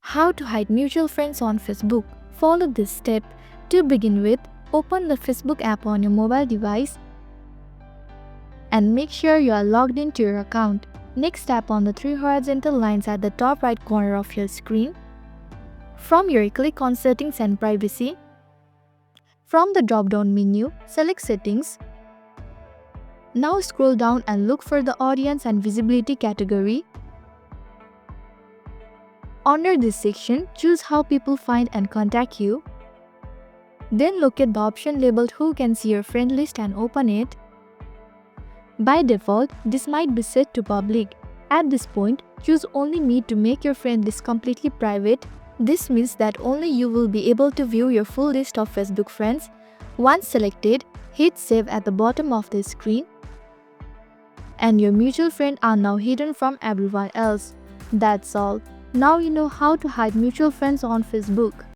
How to hide mutual friends on Facebook. Follow this step. To begin with, open the Facebook app on your mobile device and make sure you are logged into your account. Next, tap on the three horizontal lines at the top right corner of your screen. From here, click on Settings and Privacy. From the drop-down menu, select Settings. Now scroll down and look for the Audience and Visibility category. Under this section, choose how people find and contact you. Then look at the option labeled Who can see your friend list and open it. By default, this might be set to public. At this point, choose Only Me to make your friend list completely private. This means that only you will be able to view your full list of Facebook friends. Once selected, hit Save at the bottom of the screen. And your mutual friends are now hidden from everyone else. That's all. Now you know how to hide mutual friends on Facebook.